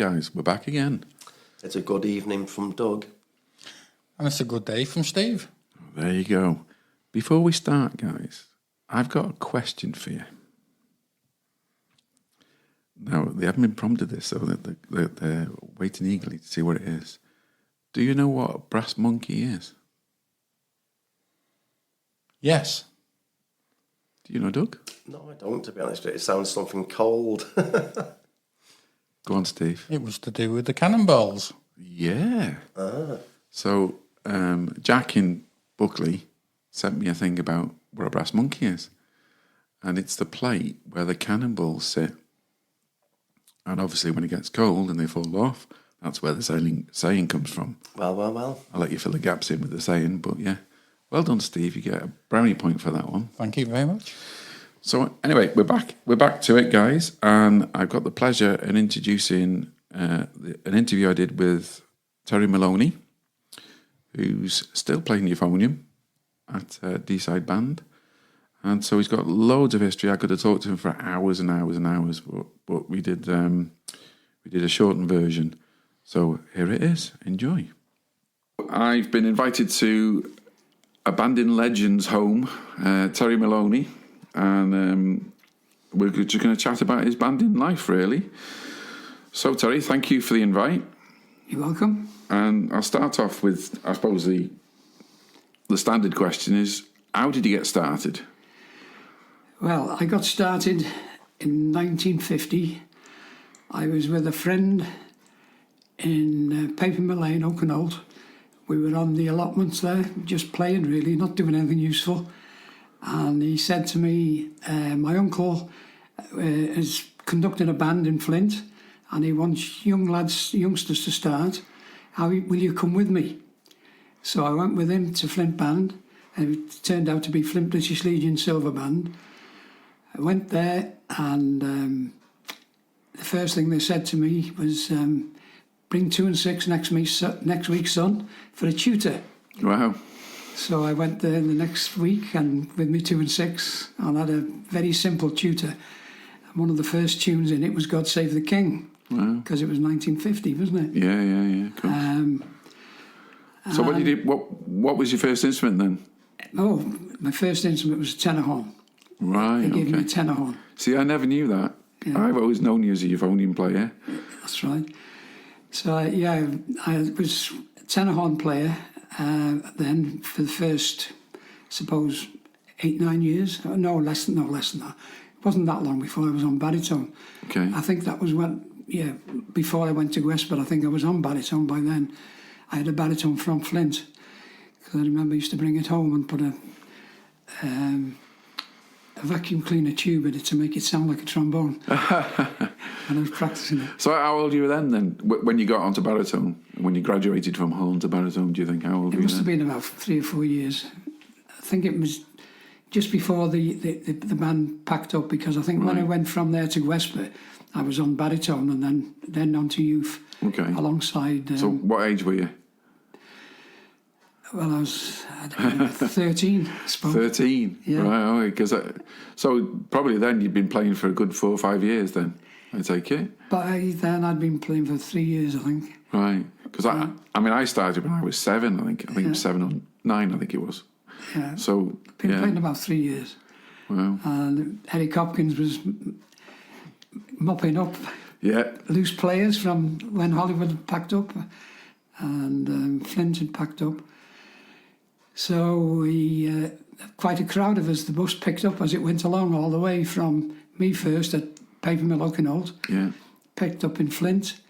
guys, we're back again. It's a good evening from Doug. And it's a good day from Steve. There you go. Before we start, guys, I've got a question for you. Now, they haven't been prompted this, so they're waiting eagerly to see what it is. Do you know what a brass monkey is? Yes. Do you know, Doug? No, I don't, to be honest. It sounds something cold. Go on, Steve. It was to do with the cannonballs. Yeah. So, Jack in Buckley sent me a thing about what a brass monkey is. And it's the plate where the cannonballs sit. And obviously when it gets cold and they fall off, that's where the saying comes from. Well. I'll let you fill the gaps in with the saying, but yeah. Well done, Steve. You get a brownie point for that one. Thank you very much. So anyway, we're back to it, guys. And I've got the pleasure in introducing an interview I did with Terry Maloney, who's still playing euphonium at D-Side Band. And so he's got loads of history. I could have talked to him for hours and hours and hours, but we did a shortened version. So here it is. Enjoy. I've been invited to a Banding Legends home, Terry Maloney, and we're just going to chat about his banding life, really. So, Terry, thank you for the invite. You're welcome. And I'll start off with, I suppose, the standard question is, how did you get started? Well, I got started in 1950. I was with a friend in Paper Lane, Oakenholt. We were on the allotments there, just playing really, not doing anything useful. And he said to me, my uncle is conducting a band in Flint and he wants youngsters to start. Will you come with me? So I went with him to Flint Band, and it turned out to be Flint British Legion Silver Band. I went there, and the first thing they said to me was, bring 2 and 6 next week, son, for a tutor. Wow. So I went there the next week, and with me 2 and 6, and had a very simple tutor. And one of the first tunes in it was God Save the King. Wow. Because it was 1950, wasn't it? Yeah. Cool. So what did you? What was your first instrument then? Oh, my first instrument was a tenor horn. Right. They gave me a tenor horn. See, I never knew that. Yeah. I've always known you as a euphonium player. That's right. So I was a tenor horn player then for the first, suppose, 8-9 years. No, less than that. It wasn't that long before I was on baritone. Okay. I think that was before I went to West, but I think I was on baritone by then. I had a baritone from Flint, because I remember I used to bring it home and put a vacuum cleaner tube in it to make it sound like a trombone. And I was practicing it. So how old were you then, when you got onto baritone? When you graduated from horn to baritone, do you think? How old were you then? It must have been about 3 or 4 years. I think it was just before the band packed up, because I think when I went from there to Westbury, I was on baritone and then on to youth. Okay. Alongside... so what age were you? Well, I was 13, I suppose. 13? Yeah. Right, because so probably then you'd been playing for a good 4 or 5 years then, I take it? By then I'd been playing for 3 years, I think. Right, because I started when I was 7, I think it was 7 or 9, I think it was. Yeah. So, been playing about 3 years. Wow. And Eric Hopkins was mopping up loose players from when Hollywood had packed up and Flint had packed up. So we, quite a crowd of us, the bus picked up as it went along all the way from me first at Paper Mill Oakenholt, picked up in Flint,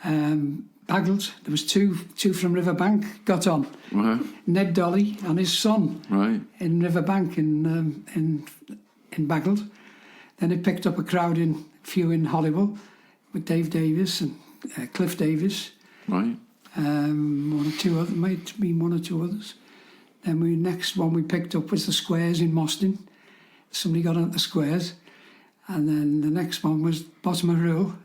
Baggles. There was two from Riverbank got on. Wow. Ned Dolly and his son in Riverbank in Baggles. Then it picked up a few in Hollywood with Dave Davis and Cliff Davis. Right. One or two others, might be one or two others. Then next one we picked up was the Squares in Moston. Somebody got on at the Squares. And then the next one was Bottom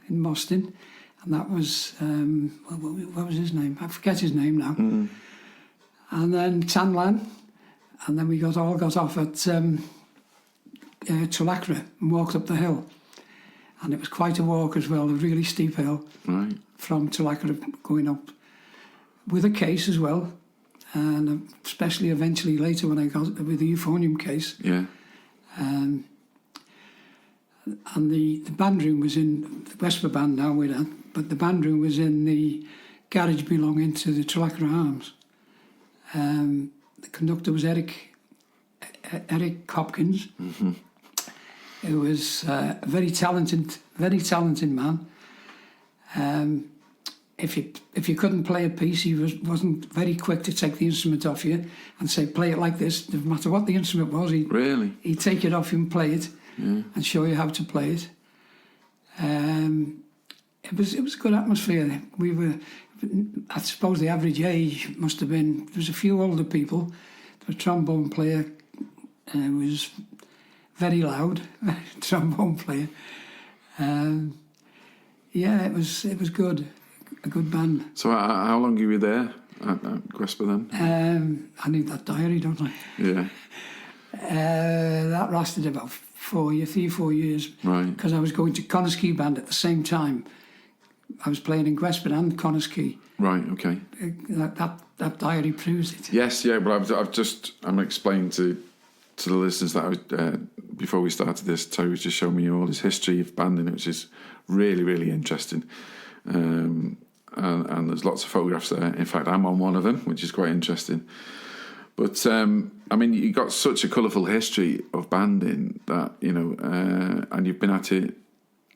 in Moston. And that was, what was his name? I forget his name now. Mm. And then Tanlan. And then we all got off at Tulacra and walked up the hill. and it was quite a walk as well, a really steep hill Right. from Tulacca going up, with a case as well, and especially eventually later when I got with the euphonium case. Yeah. And the band room was in the Westbury band now we're at, but the band room was in the garage belonging to the Tulacca Arms. The conductor was Eric Hopkins, who was a very talented man. If you couldn't play a piece, he wasn't very quick to take the instrument off you and say, play it like this. No matter what the instrument was, he'd take it off you and play it, and show you how to play it. It was a good atmosphere. We were, I suppose the average age must have been, there was a few older people. The trombone player was very loud, trombone player. Yeah, it was good, a good band. So how long were you there at Westbury then? I need that diary, don't I? Yeah. That lasted about 3 or 4 years. Right. Because I was going to Connorskey band at the same time. I was playing in Gwesbyd and Connorskey. Right. Okay. That diary proves it. Yes. Yeah. But I'm explaining to the listeners that before we started this, Terry was just showing me all his history of banding, which is really, really interesting. And there's lots of photographs there. In fact, I'm on one of them, which is quite interesting. But I mean, you got such a colourful history of banding that and you've been at it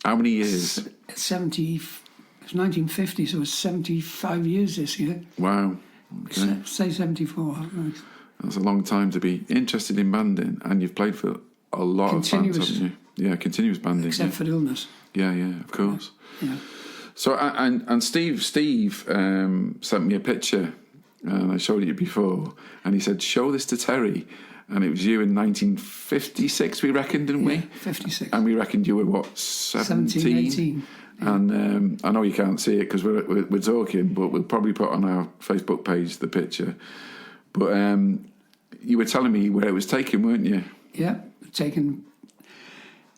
how many years? It was 1950, so it's 75 years this year. Wow. Okay. Say 74. That's a long time to be interested in banding, and you've played for a lot of bands, haven't you? Yeah, continuous banding. Except for illness. Yeah, of course. Yeah. So, and Steve sent me a picture, and I showed it you before, and he said, show this to Terry. And it was you in 1956, we reckoned, didn't we? 56. And we reckoned you were, what, 17? 18. Yeah. And I know you can't see it because we're talking, but we'll probably put on our Facebook page the picture. But you were telling me where it was taken, weren't you? Yeah, taken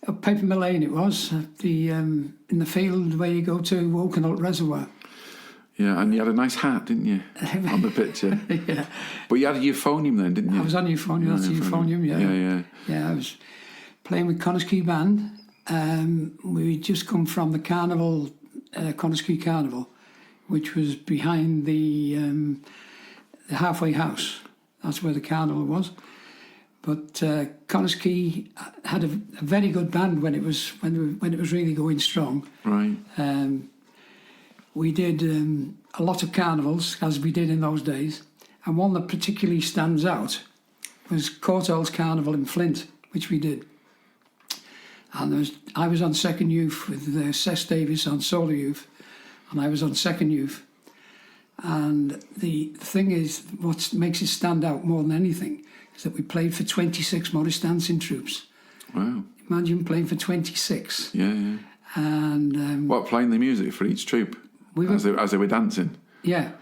at Paper Mill Lane it was, at the, in the field where you go to Wokenholt Reservoir. Yeah, and you had a nice hat, didn't you, on the picture? Yeah. But you had a euphonium then, didn't you? I was on euphonium, that's the euphonium, yeah. Yeah. I was playing with Connorskey Band. We'd just come from the carnival, Connorskey Carnival, which was behind the halfway house. That's where the carnival was. But Connorskey had a very good band when it was really going strong. Right. We did a lot of carnivals, as we did in those days, and one that particularly stands out was Courtaulds Carnival in Flint, which we did. And I was on second youth with Cess Davis on solo youth, and I was on second youth. And the thing is, what makes it stand out more than anything is that we played for 26 Morris dancing troops. Wow. Imagine playing for 26. Yeah. And what, playing the music for each troop as they were dancing? Yeah.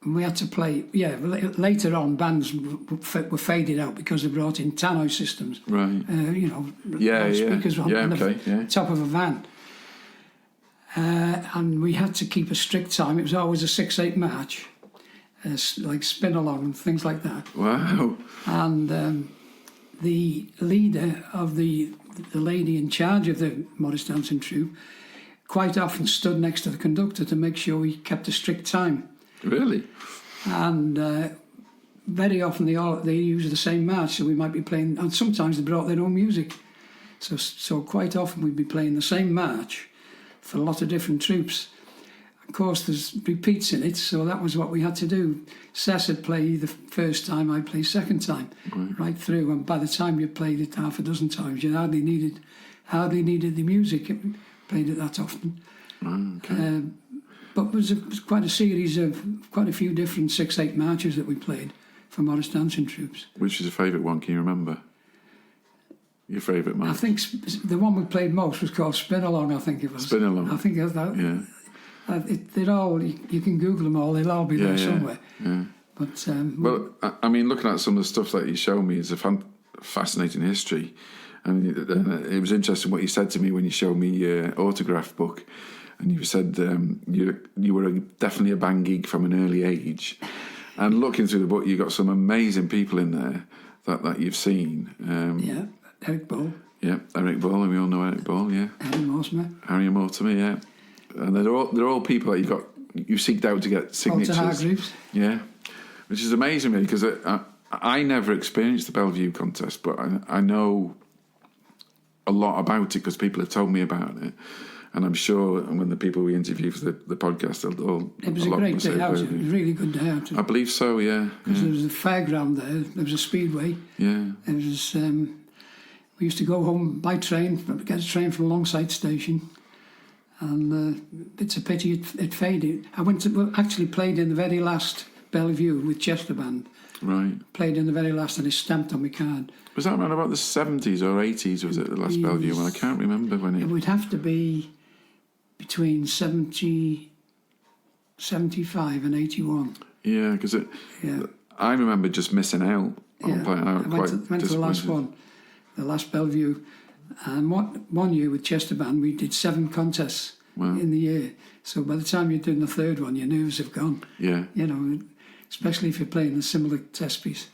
And we had to play, later on bands were faded out because they brought in tannoy systems. Right. Speakers on the top of a van. And we had to keep a strict time. It was always a 6/8 march, like spin along and things like that. Wow. And the leader of the lady in charge of the Morris dancing troupe quite often stood next to the conductor to make sure we kept a strict time. Really? And very often they use the same march, so we might be playing, and sometimes they brought their own music. So quite often we'd be playing the same march for a lot of different troops. Of course, there's repeats in it, so that was what we had to do. Cess would play the first time, I'd play second time, right through. And by the time you played it half a dozen times, you hardly needed the music. It played it that often. Okay. But it was quite a series of quite a few different 6/8 marches that we played for Morris dancing troops. Which is your favourite one? Can you remember? Your favourite march? I think the one we played most was called Spin Along. I think it was. Spin Along. I think that. Yeah. They're all. You can Google them all. They'll all be there somewhere. Yeah. But well, I mean, looking at some of the stuff that you show me is a fascinating history, And it was interesting what you said to me when you showed me your autograph book, and you said you were definitely a band geek from an early age. And looking through the book, you got some amazing people in there that you've seen. Yeah, Eric Ball. Yeah, Eric Ball, and we all know Eric Ball. Yeah, Harry Mortimer. Yeah, and they're all people that you seeked out to get signatures. Walter Hargreaves. Yeah, which is amazing, really, because I never experienced the Bellevue contest, but I know a lot about it because people have told me about it. And I'm sure when the people we interview for the podcast, they'll all... It was a great day out. It was a really good day out. I believe so, yeah. Because there was a fairground there. There was a speedway. Yeah. It was... we used to go home by train, get a train from Longside Station. And it's a pity it faded. I actually played in the very last Bellevue with Chester Band. Right. Played in the very last, and it's stamped on my card. Was that around about the 70s or 80s, was it, the last Bellevue one? I can't remember when it... It would have to be between 75 and 81. Yeah, because I remember just missing out on playing out. I went to the last one, the last Bellevue. And one year with Chester Band, we did 7 contests in the year. So by the time you're doing the third one, your nerves have gone. Yeah. You know, especially if you're playing a similar test piece.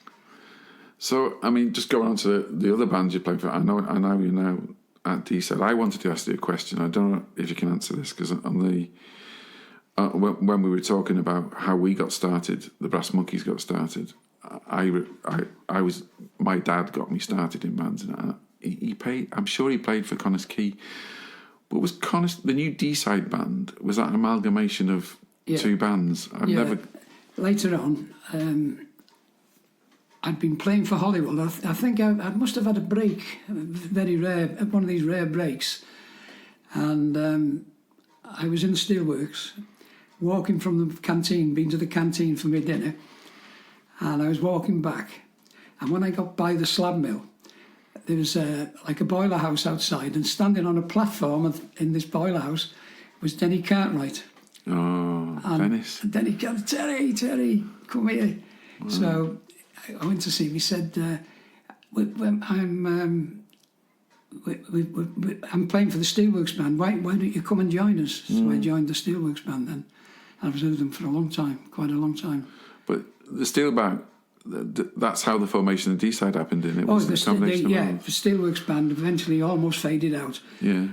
So, I mean, just going on to the other bands you played for, I know you're now at D-Side. I wanted to ask you a question. I don't know if you can answer this, because on the when we were talking about how we got started, the Brass Monkeys got started, I was, my dad got me started in bands, and he played, I'm sure he played for Connors Key, but was Connors, the new D-Side band, was that an amalgamation of 2 bands? I've never... Later on, I'd been playing for Hollywood. I think I must have had a break, very rare, one of these rare breaks. And I was in the steelworks, walking from the canteen, been to the canteen for my dinner, and I was walking back. And when I got by the slab mill, there was like a boiler house outside, and standing on a platform in this boiler house was Denny Cartwright. Oh, and Dennis. Denny came, Terry, come here. Wow. So I went to see him. He said, I'm playing for the Steelworks Band. Why don't you come and join us? So I joined the Steelworks Band then. I was with them for a long time, quite a long time. But the Steel Band, that's how the formation of D-Side happened, didn't it? The Steelworks Band eventually almost faded out. Yeah.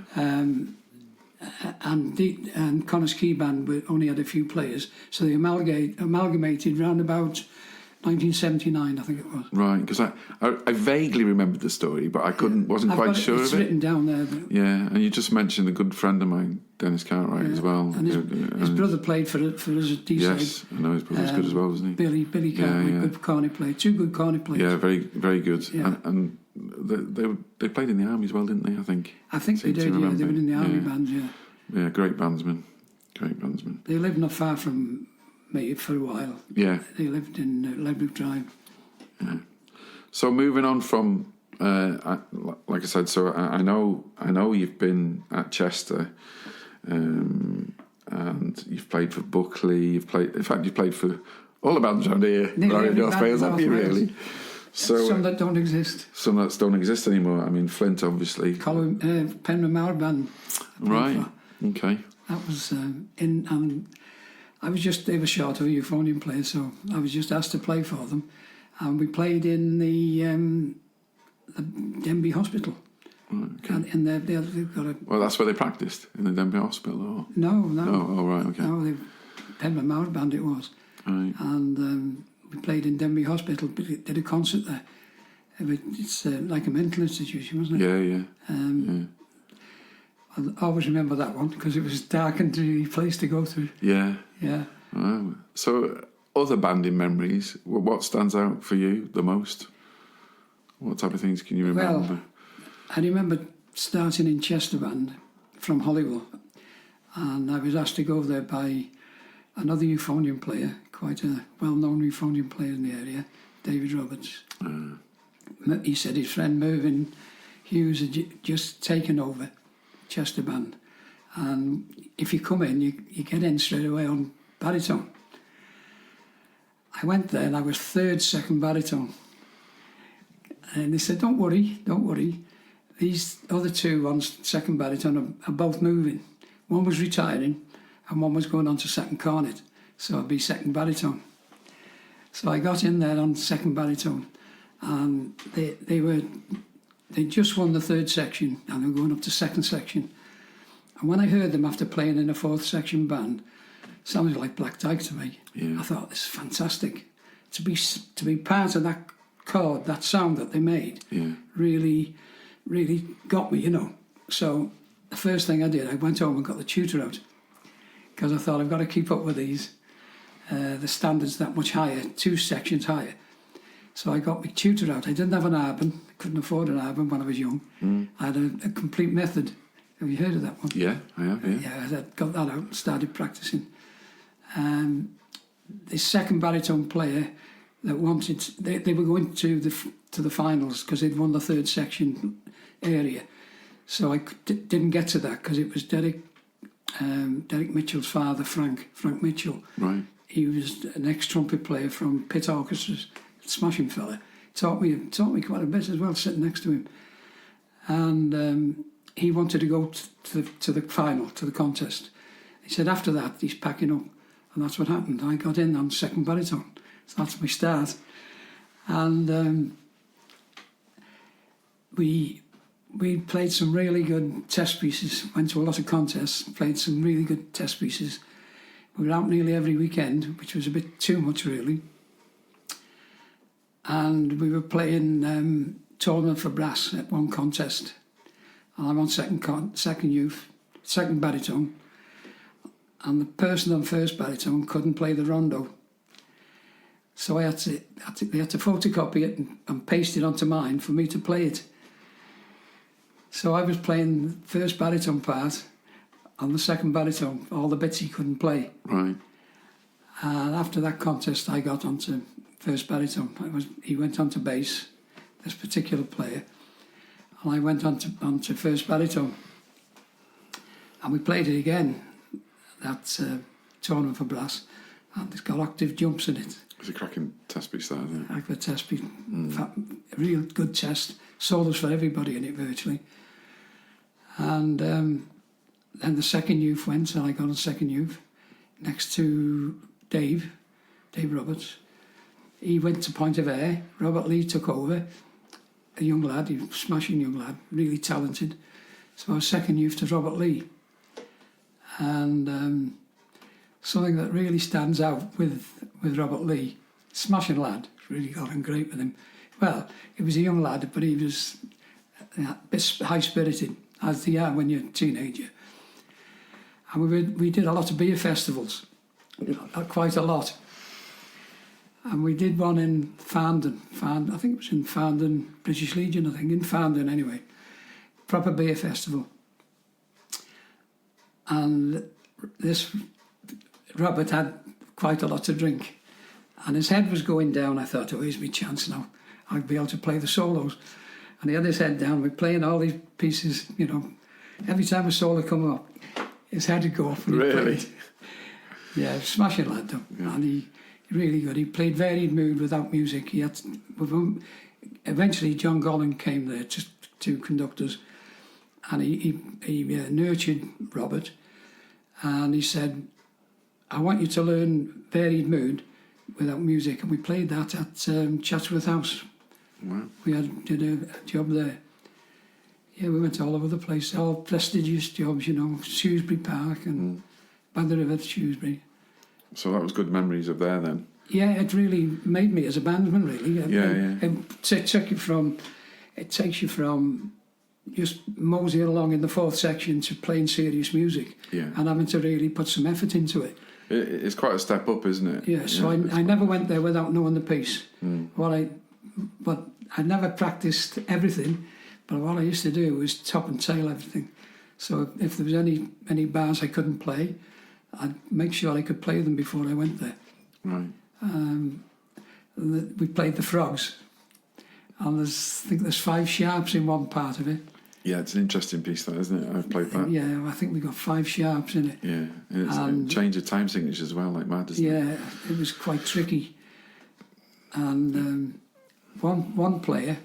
And Connors Key Band only had a few players, so they amalgamated round about 1979, I think it was. Right, because I vaguely remembered the story, but I wasn't quite sure of it. It's written down there. Yeah, and you just mentioned a good friend of mine, Dennis Cartwright, as well. And his brother played for us at D-Side. Yes, I know his brother's good as well, isn't he? Billy Cartwright, good cornet player. 2 good cornet players. Yeah, very, very good. Yeah. And they played in the army as well, didn't they? I think they did. Yeah, they were in the army bands. Yeah. Yeah, great bandsmen. They lived not far from me for a while. Yeah. They lived in Ledbrook Drive. Yeah. So moving on from, like I said, so I know you've been at Chester, and you've played for Buckley. You've played for all the bands around here, in North Wales, haven't you? Really? So some that don't exist. Some that don't exist anymore. I mean, Flint, obviously. Penman Mauer Band. Right. Okay. That was they were short of a euphonium player, so I was just asked to play for them, and we played in the Denbigh Hospital. Okay. And they've got a... Well, that's where they practiced, in the Denbigh Hospital, or... No. Oh, right, okay. No, Penman Mauer Band it was. Right. And we played in Denbigh Hospital, did a concert there. It's like a mental institution, wasn't it? Yeah. I always remember that one because it was a dark and dreary place to go to. Yeah. Yeah. Wow. So, other banding memories, what stands out for you the most? What type of things can you remember? Well, I remember starting in Chester Band from Hollywood, and I was asked to go there by another euphonium player, quite a well-known euphonium player in the area, David Roberts. He said his friend Mervyn Hughes had just taken over Chester Band, and if you come in, you get in straight away on baritone. I went there and I was second baritone, and they said, don't worry, these other two on second baritone are both moving. One was retiring and one was going on to second cornet, so I'd be second baritone. So I got in there on second baritone, and they just won the third section and they were going up to second section. And when I heard them after playing in a fourth section band, it sounded like Black Dyke to me. Yeah. I thought, this is fantastic. To be part of that chord, that sound that they made, really got me, you know. So the first thing I did, I went home and got the tutor out, because I thought, I've got to keep up with these. The standards that much higher, 2 sections higher. So I got my tutor out. I didn't have an arbon, couldn't afford an arbon when I was young. I had a complete method. Have you heard of that one? Yeah, I have, yeah. Yeah, I got that out and started practicing. The second baritone player that wanted, they were going to the finals because they'd won the third section area. So I didn't get to that because it was Derek Mitchell's father, Frank Mitchell. Right. He was an ex-trumpet player from Pit Orchestras, smashing fella. Taught me quite a bit as well, sitting next to him. And he wanted to go to the final, to the contest. He said after that he's packing up, and that's what happened. I got in on second baritone, so that's my start. And we played some really good test pieces, went to a lot of contests, played some really good test pieces. We were out nearly every weekend, which was a bit too much really. And we were playing tournament for brass at one contest. And I'm on second baritone. And the person on first baritone couldn't play the rondo. So they had to photocopy it and paste it onto mine for me to play it. So I was playing the first baritone part on the second baritone, all the bits he couldn't play. Right. And after that contest, I got onto first baritone. He went on to bass, this particular player, and I went on to first baritone. And we played it again, that tournament for brass, and it's got octave jumps in it. It's a cracking test piece, that, isn't it? Like the test piece, a real good test, solos for everybody in it virtually. And then the second youth went, and I got on second youth next to Dave Roberts. He went to Point of Air. Robert Lee took over, a young lad, he was a smashing young lad, really talented. So I was second youth to Robert Lee. And something that really stands out with Robert Lee, smashing lad, really got on great with him. Well, he was a young lad, but he was a bit high-spirited, as they are when you're a teenager. And we did a lot of beer festivals, quite a lot. And we did one in Farndon, I think it was in Farndon, British Legion, in Farndon anyway. Proper beer festival. And this Robert had quite a lot to drink. And his head was going down. I thought, oh, here's my chance now. I'll be able to play the solos. And he had his head down. We're playing all these pieces, you know. Every time a solo come up, his head would go up. And Really? Played. Yeah, smashing lad though. Yeah. And he really good. He played varied mood without music. He had eventually John Gollan came there, just 2 conductors, and he nurtured Robert, and he said, I want you to learn varied mood without music. And we played that at Chatsworth House. Wow. We did a job there. Yeah, we went all over the place, all prestigious jobs, you know, Shrewsbury Park and by the river, Shrewsbury. So that was good memories of there then. Yeah, it really made me as a bandsman, really. It takes you from just moseying along in the 4th section to playing serious music, and having to really put some effort into it. It's quite a step up, isn't it? Yeah, so I never went there without knowing the piece. But I never practiced everything, but what I used to do was top and tail everything. So if there was any bars I couldn't play, I'd make sure I could play them before I went there. Right. We played the Frogs, and I think there's 5 sharps in one part of it. Yeah, it's an interesting piece, that, isn't it? I've played that. Yeah, I think we got 5 sharps in it. Yeah, and it's change of time signatures as well, like mad, isn't it? Yeah, it was quite tricky. And one player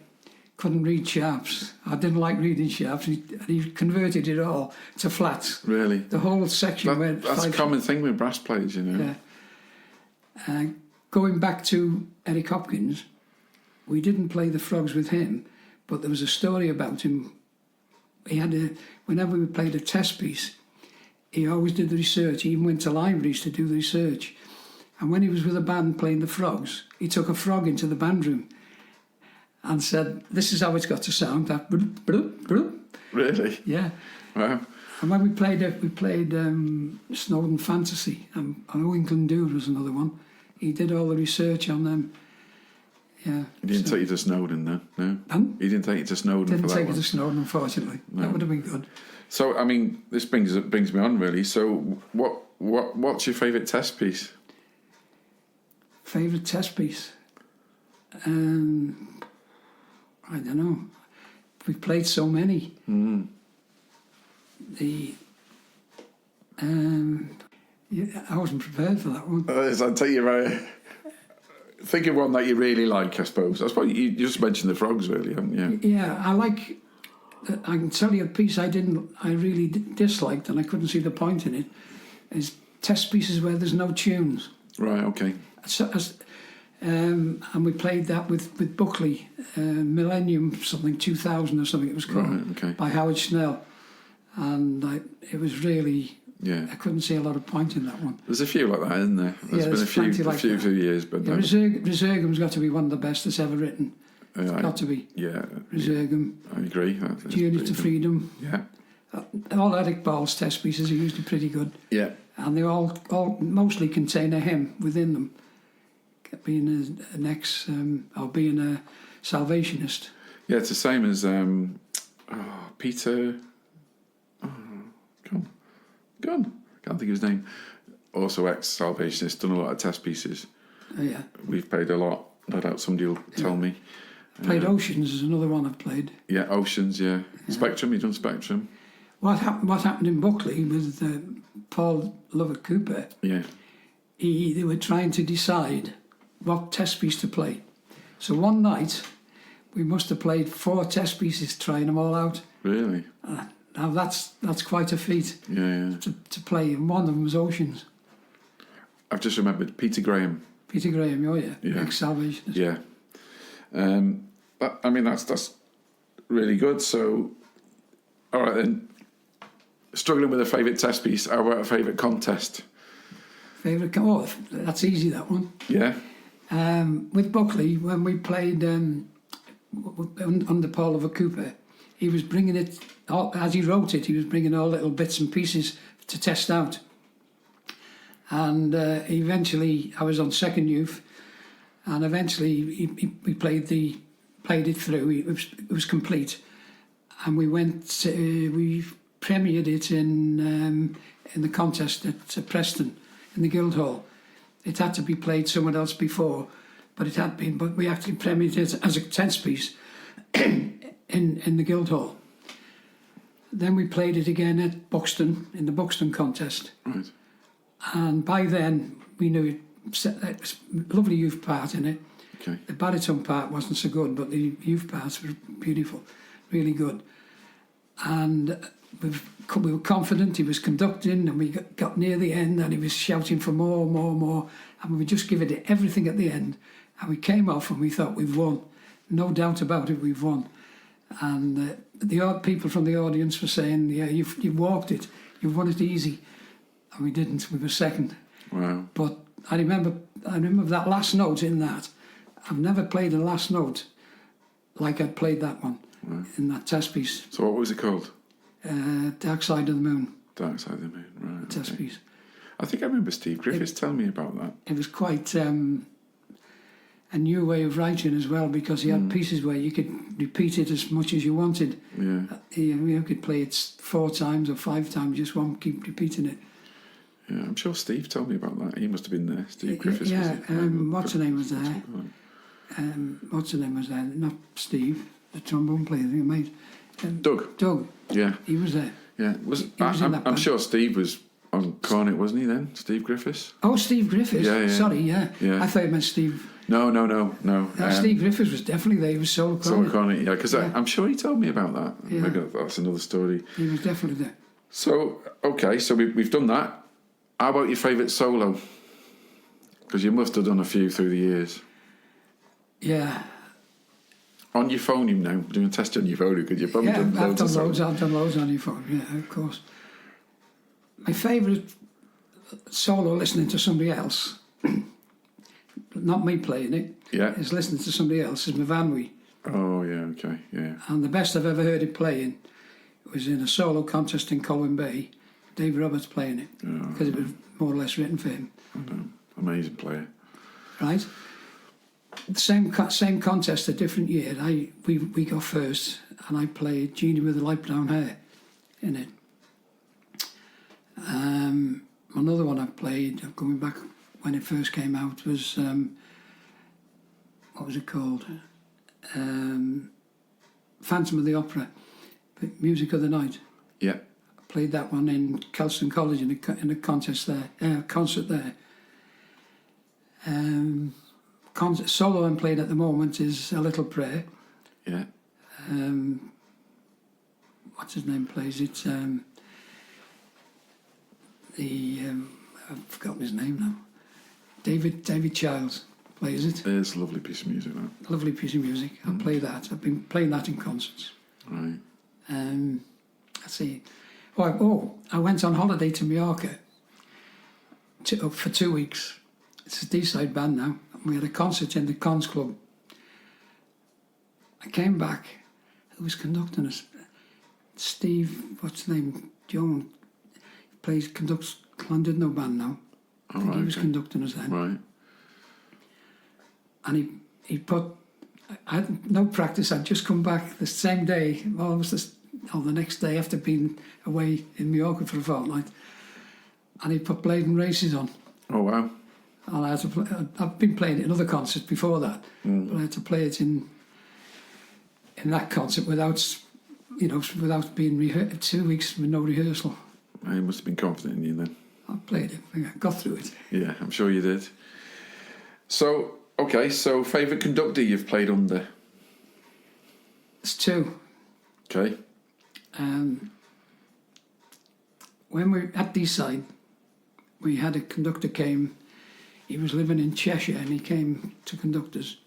couldn't read sharps. I didn't like reading sharps. He converted it all to flats. Really? The whole section went. That's a common thing with brass players, you know. Yeah. Going back to Eric Hopkins, we didn't play the frogs with him, but there was a story about him. He had whenever we played a test piece, he always did the research. He even went to libraries to do the research. And when he was with a band playing the frogs, he took a frog into the band room and said, "This is how it's got to sound." That bloop, bloop, bloop. Really? Yeah. Wow. And when we played Snowden Fantasy, and Owen Dood was another one. He did all the research on them. Yeah. He didn't take you to Snowden, no? Pardon? He didn't take you to Snowden Didn't for that take one? it to Snowden, unfortunately. No. That would have been good. So, I mean, this brings me on, really. So, what's your favourite test piece? Favourite test piece? I don't know. We've played so many. I wasn't prepared for that one. I'll tell you, right. Think of one that you really like, I suppose. I suppose you just mentioned the frogs, really, haven't you? Yeah, I can tell you a piece I really disliked, and I couldn't see the point in it. Is test pieces where there's no tunes. Right. Okay. And we played that with Buckley, Millennium something 2000 or something it was called, Right, okay. by Howard Snell, and it was really. Yeah. I couldn't see a lot of point in that one. There's a few like that, isn't there? There's been there's plenty like that. few years, but Yeah, Resurgam's got to be one of the best that's ever written. It's got to be. Yeah. Resurgam, I agree. That's Journey pretty to good. Freedom. Yeah. All Eric Ball's test pieces are usually pretty good. Yeah. And they all mostly contain a hymn within them. Being an ex or being a Salvationist. Yeah, it's the same as Peter. Gone. Can't think of his name. Also ex-Salvationist, done a lot of test pieces. Oh, yeah. We've played a lot. No doubt somebody will tell me. Played Oceans is another one I've played. Yeah, Oceans. Yeah. Spectrum. You've done Spectrum. What happened in Buckley with Paul Lovett Cooper? Yeah. They were trying to decide what test piece to play. So one night we must have played 4 test pieces, trying them all out. Really. Now that's quite a feat Yeah. to play, and one of them was Oceans. I've just remembered Peter Graham. Peter Graham, Yeah. ex-Salvationist. Yeah. That's really good. So, all right then. Struggling with a favourite test piece. How about a favourite contest? Favourite? That's easy, that one. Yeah. With Buckley, when we played under Paul Lovett Cooper, he was bringing it, as he wrote it, he was bringing all little bits and pieces to test out. And eventually, I was on second youth, and eventually we played it through. It was complete, and we premiered it in the contest at Preston in the Guildhall. It had to be played somewhere else before, but it had been. But we actually premiered it as a test piece in the Guildhall. Then we played it again at Buxton in the Buxton contest. Right. And by then we knew it was a lovely youth part in it. Okay. The baritone part wasn't so good, but the youth parts were beautiful, really good. And we were confident. He was conducting, and we got near the end, and he was shouting for more, and we just give it everything at the end. And we came off, and we thought we've won. No doubt about it, we've won. And the people from the audience were saying, "Yeah, you've walked it. You've won it easy." And we didn't. We were second. Wow. But I remember that last note in that. I've never played a last note like I played that one in that test piece. So what was it called? Dark Side of the Moon. Dark Side of the Moon. Right. Test Okay. piece. I think I remember Steve Griffiths telling me about that. It was quite a new way of writing as well, because he had pieces where you could repeat it as much as you wanted. Yeah. You could play it 4 times or 5 times, just one, keep repeating it. Yeah, I'm sure Steve told me about that. He must have been there. Steve Griffiths. Yeah, was it? what's her name was there? What's her name was there? Not Steve, the trombone player, I think, mate. Doug. Yeah. He was there. Yeah. He was in that I'm band. sure Steve was on cornet, wasn't he then? Steve Griffiths? Oh, Steve Griffiths. Yeah. Sorry, yeah. Yeah. I thought you meant Steve. No. Steve Griffiths was definitely there. He was solo Solo cornet. cornet, yeah, because I'm sure he told me about that. Yeah. Maybe that's another story. He was definitely there. So, okay, so we've done that. How about your favourite solo? Because you must have done a few through the years. Yeah. On Euphonium now, we're doing a test on Euphonium because you've probably done I've done loads. I've done loads on your phone, yeah, of course. My favourite solo listening to somebody else, not me playing it, is listening to somebody else, is Mavanwi. Oh, yeah, okay, yeah. And the best I've ever heard it playing was in a solo contest in Colwyn Bay, Dave Roberts playing it, because it was more or less written for him. I know. Amazing player. Right? Same contest, a different year. We got first, and I played Genie with the Light Brown Hair in it. Another one I played, going back when it first came out, was what was it called? Phantom of the Opera, Music of the Night. Yeah. I played that one in Kelston College in a contest there, concert there. Solo I'm playing at the moment is A Little Prayer. Yeah. What's his name plays it? I've forgotten his name now. David Childs plays it. It's a lovely piece of music, that. Lovely piece of music. I'll play that. I've been playing that in concerts. Right. Let's see. I went on holiday to Mallorca for 2 weeks. It's a D-side band now. We had a concert in the Cons Club. I came back. Who was conducting us? Steve, what's his name? Joan. Conducts Llandudno band now. I think he was conducting us then. Right. And he put... I had no practice. I'd just come back the same day. Well, it was the next day after being away in Mallorca for a fortnight. And he put Blade and Races on. Oh, wow. And I had to play, I've been playing it in other concerts before that, but I had to play it in that concert without being rehearsed. 2 weeks with no rehearsal. I must have been confident in you then. I played it. I got through it. Yeah, I'm sure you did. So, okay, so favourite conductor you've played under? It's two. Okay. When we were at D-side, we had a conductor came. He was living in Cheshire and he came to conduct us.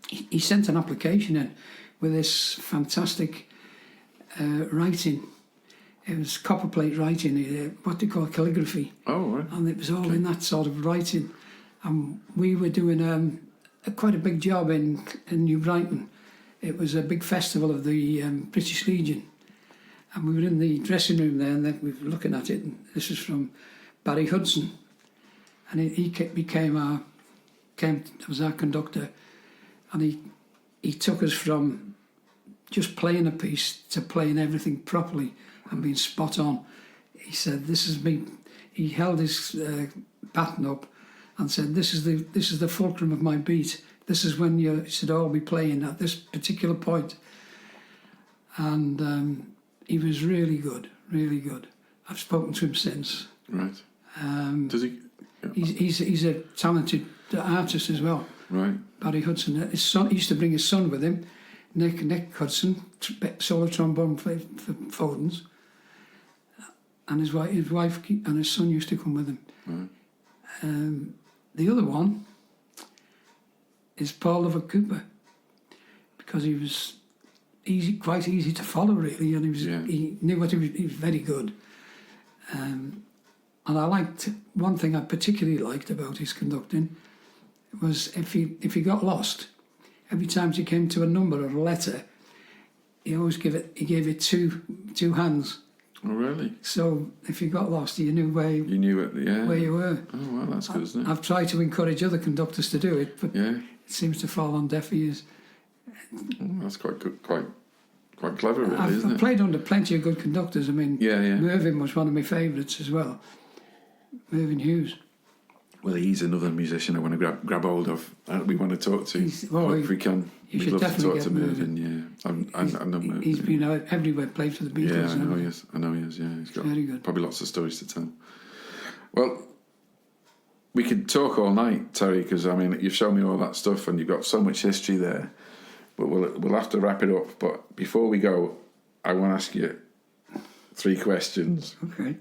He sent an application in with this fantastic writing. It was copperplate writing, what they call calligraphy. Oh, right. And it was all in that sort of writing. And we were doing quite a big job in New Brighton. It was a big festival of the British Legion. And we were in the dressing room there and then we were looking at it. And this was from Barry Hudson. And he was our conductor. And he took us from just playing a piece to playing everything properly and being spot on. He said, "This is me." He held his baton up and said, "This is the fulcrum of my beat. This is when you should all be playing at this particular point." And he was really good, really good. I've spoken to him since. Right. Does he? He's a talented artist as well. Right. Barry Hudson. His son, he used to bring his son with him, Nick Hudson, solo trombone for Foden's. And his wife and his son used to come with him. Right. The other one is Paul Lovett Cooper, because he was quite easy to follow really, and he knew what he was very good. And I liked, one thing I particularly liked about his conducting was if he got lost, every time he came to a number or a letter, he gave it two hands. Oh, really? So if you got lost, you knew where you were. Oh, well, that's good, isn't it? I've tried to encourage other conductors to do it, but Yeah. it seems to fall on deaf ears. Oh, that's quite good, quite clever, really, isn't I've it? played under plenty of good conductors. I mean, Yeah. Mervyn was one of my favourites as well. Mervyn Hughes. Well, he's another musician I want to grab hold of. We want to talk to. If we can. You We'd should love to definitely talk to get Mervyn. Yeah, I know Mervyn. He's been everywhere, played for the Beatles. Yeah, I know and he is. Yeah, he's got Very good. probably lots of stories to tell. Well, we could talk all night, Terry, because I mean you've shown me all that stuff and you've got so much history there. But we'll have to wrap it up. But before we go, I want to ask you 3 questions. Okay.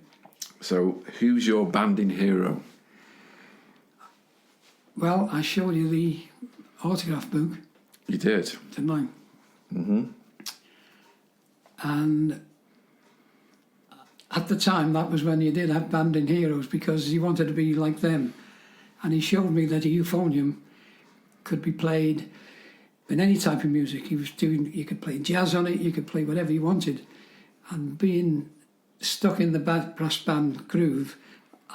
So, who's your banding hero? Well, I showed you the autograph book, You did. didn't I? Mm-hmm. And at the time, that was when you did have banding heroes, because you wanted to be like them. And he showed me that a euphonium could be played in any type of music. You could play jazz on it, you could play whatever you wanted. And being stuck in the brass band groove,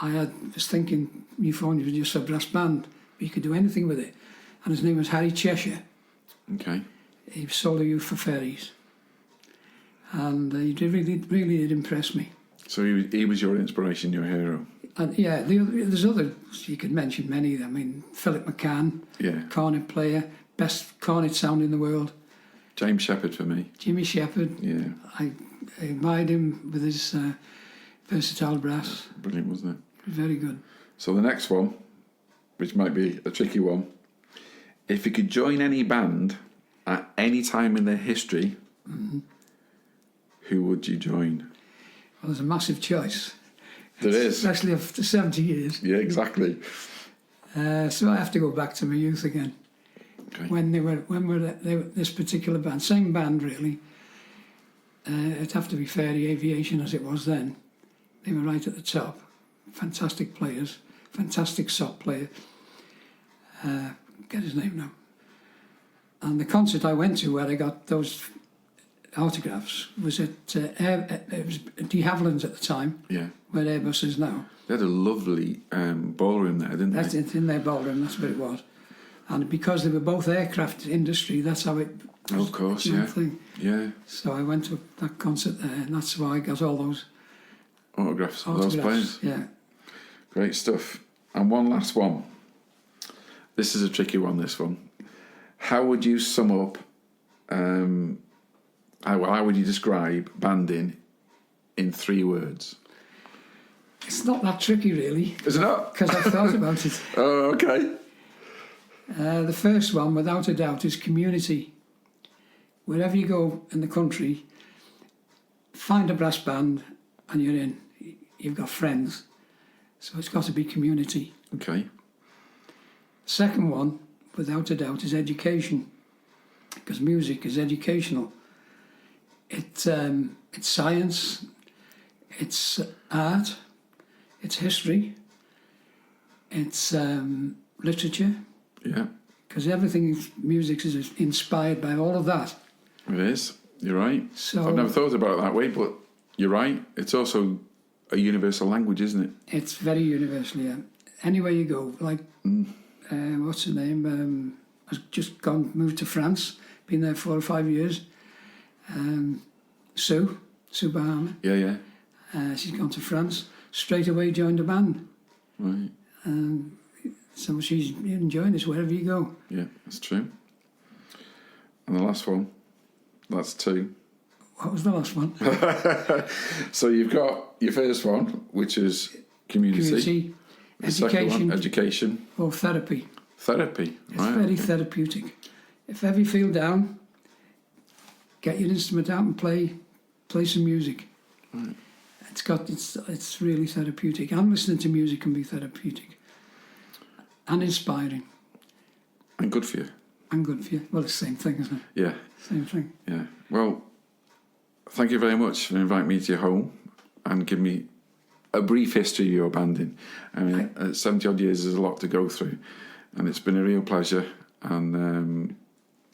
was thinking euphonium was just a brass band, but you could do anything with it. And his name was Harry Cheshire. Okay. He sold a youth for ferries. And he really did impress me. So he was your inspiration, your hero. And yeah, there's others you could mention, many. I mean, Philip McCann, Yeah. cornet player, best cornet sound in the world. James Shepherd for me. Jimmy Shepherd, Yeah. I admired him with his versatile brass. Brilliant, wasn't it? Very good. So the next one, which might be a tricky one. If you could join any band at any time in their history, who would you join? Well, there's a massive choice. There is. Especially after 70 years. Yeah, exactly. So I have to go back to my youth again. Okay. When they were this particular band, same band really. It'd have to be Fairy Aviation as it was then. They were right at the top. Fantastic players, fantastic sock player. Get his name now. And the concert I went to where I got those autographs was at it was de Havilland's at the time, Yeah. where Airbus is now. They had a lovely ballroom there, didn't That's they? it, in their ballroom, that's what it was. And because they were both aircraft industry, that's how it was. Oh, of course, the whole yeah. thing. Yeah. So I went to that concert there, and that's why I got all those Autographs of those autographs. players. Yeah. Great stuff. And one last one. This is a tricky one, this one. How would you sum up, how would you describe banding in 3 words? It's not that tricky, really, Is it not? because I've thought about it. Oh, okay. The first one, without a doubt, is community. Wherever you go in the country, find a brass band and you're in. You've got friends. So it's got to be community. Okay. Second one, without a doubt, is education, because music is educational. It's science, it's art, it's history, it's literature, Yeah, because music is inspired by all of that. it is. You're right. So I've never thought about it that way, but you're right. It's also a universal language, isn't it? it's very universal, yeah. Anywhere you go, like, what's her name? Has just moved to France, been there 4 or 5 years. Sue Bahama. Yeah, yeah. She's gone to France, straight away joined a band. Right. So she's enjoying this wherever you go. Yeah, that's true. And the last one, that's 2. What was the last one? So you've got your first one, which is community. Community, The second one, education, education. or therapy. Therapy. It's Right. very okay. therapeutic. If ever you feel down, get your instrument out and play some music. Right. It's really therapeutic. And listening to music can be therapeutic. And inspiring. And good for you. And good for you. Well, it's the same thing, isn't it? Yeah, Same thing. yeah. Well, thank you very much for inviting me to your home and giving me a brief history of your banding. I mean, 70 odd years is a lot to go through, and it's been a real pleasure. And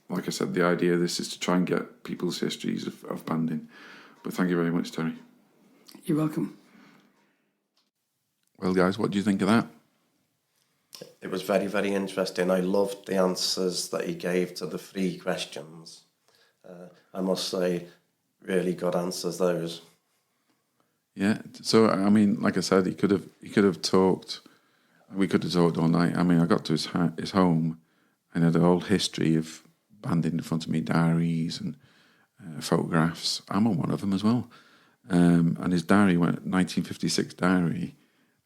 like I said, the idea of this is to try and get people's histories of banding. But thank you very much, Terry. You're welcome. Well, guys, what do you think of that? It was very, very interesting. I loved the answers that he gave to the 3 questions. I must say, really good answers, those. Yeah. So I mean, like I said, he could have talked. We could have talked all night. I mean, I got to his home and had a whole history of banding in front of me, diaries and photographs. I'm on one of them as well. And his diary went 1956 diary,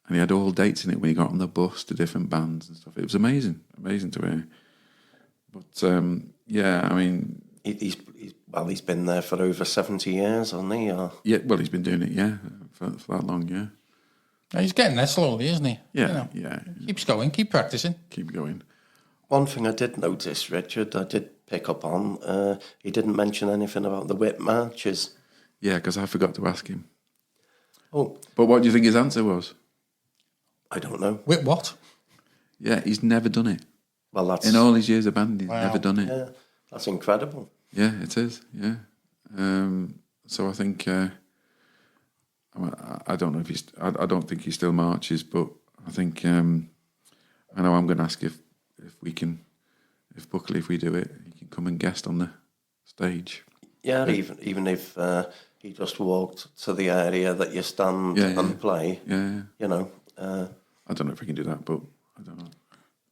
and he had all dates in it when he got on the bus to different bands and stuff. It was amazing to hear. But yeah, I mean, he's been there for over 70 years, hasn't he? Or... yeah, well, he's been doing it, for that long, yeah. He's getting there slowly, isn't he? Yeah, yeah. Keeps going, keep practicing. Keep going. One thing I did notice, Richard, I did pick up on, he didn't mention anything about the whip marches. Yeah, because I forgot to ask him. Oh. But what do you think his answer was? I don't know. Whip what? Yeah, he's never done it. Well, that's... In all his years of band, he's Wow. never done it. Yeah, that's incredible. Yeah, it is, yeah. So I think... I don't know if he's... I don't think he still marches, but I think... I know I'm going to ask if we can... If Buckley, if we do it, he can come and guest on the stage. Yeah, even if he just walked to the area that you stand and play, Yeah. you know. I don't know if we can do that, but I don't know.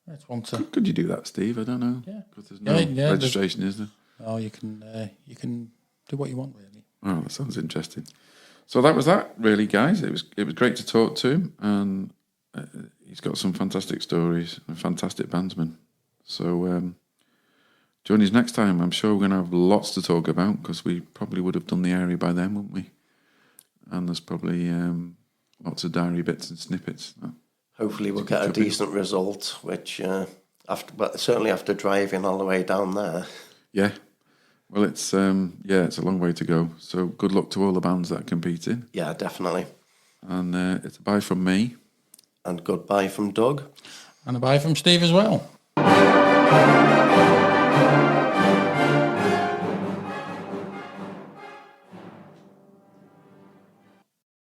That's one to... Could you do that, Steve? I don't know. Yeah. Because there's no registration, is there? Oh, you can do what you want, really. Oh, that sounds interesting. So that was that, really, guys. It was great to talk to him, and he's got some fantastic stories and a fantastic bandsman. So join us next time. I'm sure we're going to have lots to talk about because we probably would have done the area by then, wouldn't we? And there's probably lots of diary bits and snippets. Hopefully we'll get a decent result, which but certainly after driving all the way down there. Yeah. Well, it's it's a long way to go. So good luck to all the bands that are competing. Yeah, definitely. And it's a bye from me. And goodbye from Doug. And a bye from Steve as well.